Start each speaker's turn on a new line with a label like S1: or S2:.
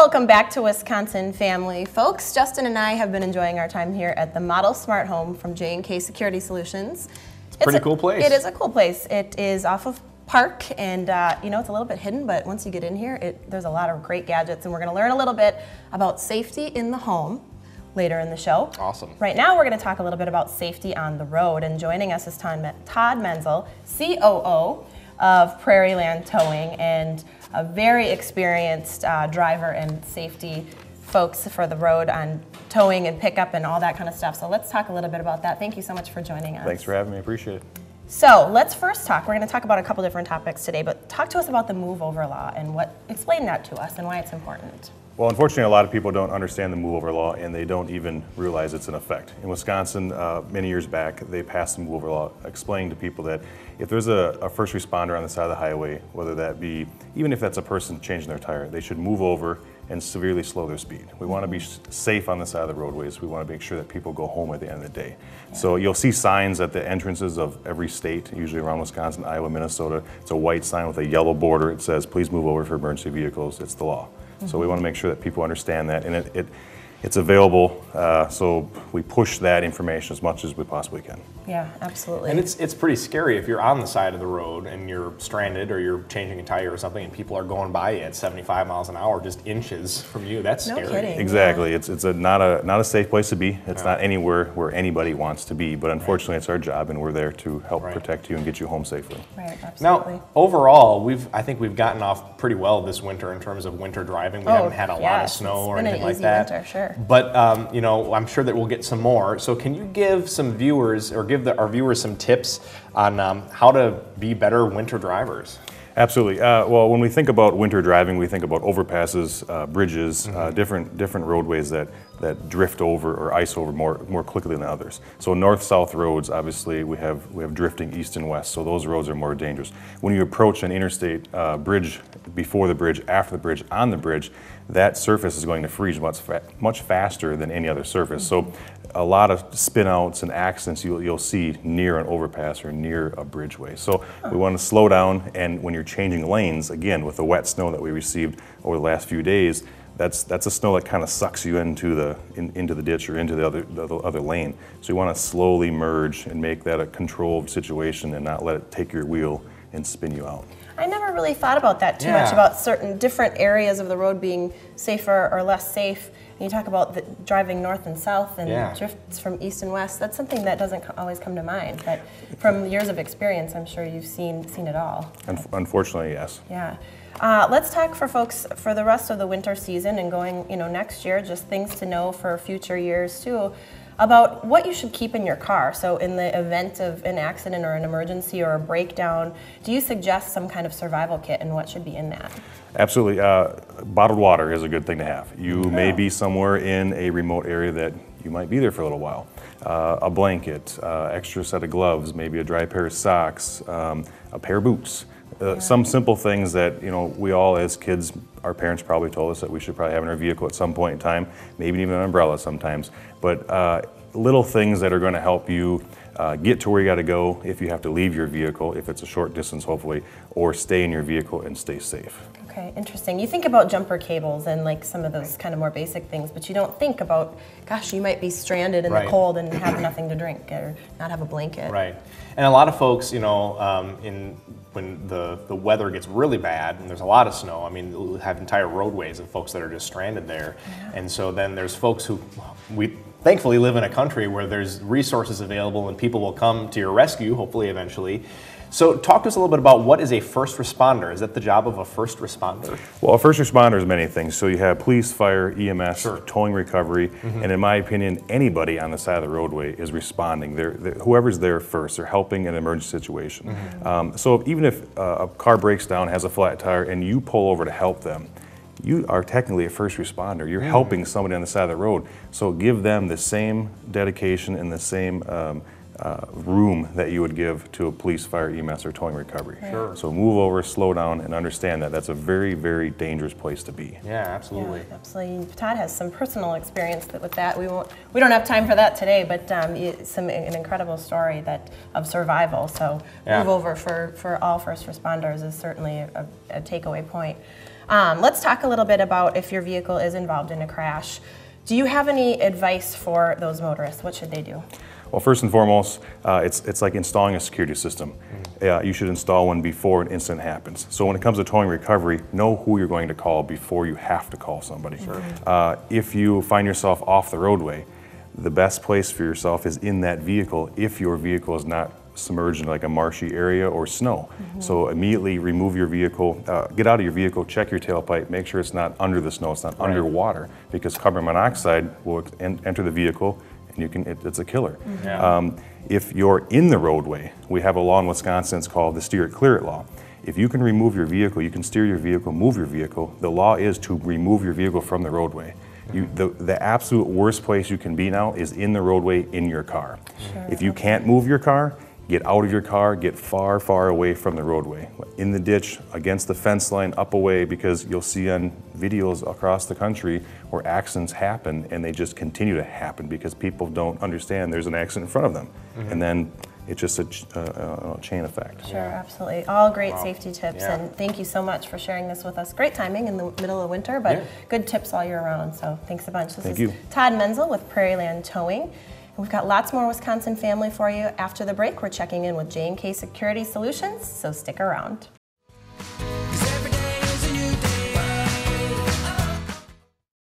S1: Welcome back to Wisconsin Family, folks. Justin and I have been enjoying our time here at the Model Smart Home from J&K Security Solutions.
S2: It's a pretty cool place.
S1: It is a cool place. It is off of Park, and you know, it's a little bit hidden, but once you get in here, there's a lot of great gadgets, and we're going to learn a little bit about safety in the home later in the show.
S2: Awesome.
S1: Right now, we're going to talk a little bit about safety on the road, and joining us is Todd Menzel, COO of Prairie Land Towing, and a very experienced driver and safety folks for the road on towing and pickup and all that kind of stuff. So let's talk a little bit about that. Thank you so much for joining us.
S2: Thanks for having me. Appreciate it.
S1: So let's first talk. We're going to talk about a couple different topics today, but talk to us about the move over law and explain that to us and why it's important.
S2: Well, unfortunately, a lot of people don't understand the move over law, and they don't even realize it's in effect. In Wisconsin, many years back, they passed the move over law, explaining to people that if there's a first responder on the side of the highway, whether that be, even if that's a person changing their tire, they should move over and severely slow their speed. We want to be safe on the side of the roadways. We want to make sure that people go home at the end of the day. Yeah. So you'll see signs at the entrances of every state, usually around Wisconsin, Iowa, Minnesota. It's a white sign with a yellow border. It says, please move over for emergency vehicles. It's the law. So we want to make sure that people understand that, and it's available, so we push that information as much as we possibly can.
S1: Yeah, absolutely.
S3: And it's pretty scary if you're on the side of the road and you're stranded or you're changing a tire or something and people are going by you at 75 miles an hour, just inches from you. That's scary.
S1: No kidding.
S2: Exactly. Yeah. It's not a safe place to be. It's not anywhere where anybody wants to be, but unfortunately it's our job, and we're there to help protect you and get you home safely.
S1: Right, absolutely.
S3: Now, overall, I think we've gotten off pretty well this winter in terms of winter driving. We haven't had a lot of snow or anything like that.
S1: Winter, sure.
S3: But you know, I'm sure that we'll get some more. So can you give some viewers, or give our viewers some tips on how to be better winter drivers?
S2: Absolutely. Well, when we think about winter driving, we think about overpasses, bridges, different roadways that drift over or ice over more quickly than others. So north-south roads, obviously, we have drifting east and west, so those roads are more dangerous. When you approach an interstate bridge, before the bridge, after the bridge, on the bridge, that surface is going to freeze much faster than any other surface. So a lot of spin-outs and accidents you'll see near an overpass or near a bridgeway. So we want to slow down, and when you're changing lanes, again, with the wet snow that we received over the last few days, that's a snow that kind of sucks you into the ditch or into the other lane. So you want to slowly merge and make that a controlled situation and not let it take your wheel and spin you out.
S1: I never really thought about that too much, about certain different areas of the road being safer or less safe. And you talk about driving north and south and drifts from east and west. That's something that doesn't always come to mind, but from years of experience, I'm sure you've seen it all.
S2: Unfortunately, yes.
S1: Yeah. Let's talk for folks for the rest of the winter season and going, next year, just things to know for future years too, about what you should keep in your car. So in the event of an accident or an emergency or a breakdown, do you suggest some kind of survival kit, and what should be in that?
S2: Absolutely. Bottled water is a good thing to have. You may be somewhere in a remote area that you might be there for a little while. A blanket, extra set of gloves, maybe a dry pair of socks, a pair of boots. Some simple things that we all as kids, our parents probably told us that we should probably have in our vehicle at some point in time, maybe even an umbrella sometimes, but little things that are going to help you get to where you got to go if you have to leave your vehicle, if it's a short distance hopefully, or stay in your vehicle and stay safe.
S1: Okay, interesting. You think about jumper cables and like some of those kind of more basic things, but you don't think about, gosh, you might be stranded in the cold and have nothing to drink or not have a blanket.
S3: Right. And a lot of folks, when the weather gets really bad and there's a lot of snow, I mean, we'll have entire roadways of folks that are just stranded there. Yeah. And so then there's folks who, we thankfully live in a country where there's resources available and people will come to your rescue, hopefully eventually. So talk to us a little bit about what is a first responder. Is that the job of a first responder? Well,
S2: a first responder is many things. So you have police, fire, EMS, towing recovery, and in my opinion, anybody on the side of the roadway is responding. Whoever's there first, they're helping in an emergency situation. So even if a car breaks down, has a flat tire, and you pull over to help them, you are technically a first responder. You're helping somebody on the side of the road. So give them the same dedication and the same room that you would give to a police, fire, EMS, or towing recovery.
S3: Sure.
S2: So move over, slow down, and understand that that's a very, very dangerous place to be.
S3: Yeah, absolutely.
S1: Yeah, absolutely. Todd has some personal experience with that. We don't have time for that today, but an incredible story of survival. So move over for all first responders is certainly a takeaway point. Let's talk a little bit about if your vehicle is involved in a crash. Do you have any advice for those motorists? What should they do?
S2: Well, first and foremost, it's like installing a security system. You should install one before an incident happens. So when it comes to towing recovery, know who you're going to call before you have to call somebody. If you find yourself off the roadway, the best place for yourself is in that vehicle if your vehicle is not submerged in like a marshy area or snow. So immediately remove your vehicle, get out of your vehicle, check your tailpipe, make sure it's not under the snow, it's not underwater, because carbon monoxide will enter the vehicle and it's a killer. If you're in the roadway, we have a law in Wisconsin, it's called the steer it, clear it law. If you can remove your vehicle, you can steer your vehicle, move your vehicle, the law is to remove your vehicle from the roadway. The absolute worst place you can be now is in the roadway in your car. If you can't move your car, get out of your car, get far, far away from the roadway. In the ditch, against the fence line, up away, because you'll see on videos across the country where accidents happen and they just continue to happen because people don't understand there's an accident in front of them. And then it's just a chain effect.
S1: Sure, absolutely. All great safety tips, and thank you so much for sharing this with us. Great timing in the middle of winter, but good tips all year round, so thanks a bunch. This is Todd Menzel with Prairie Land Towing. And we've got lots more Wisconsin family for you. After the break, we're checking in with J&K Security Solutions, so stick around.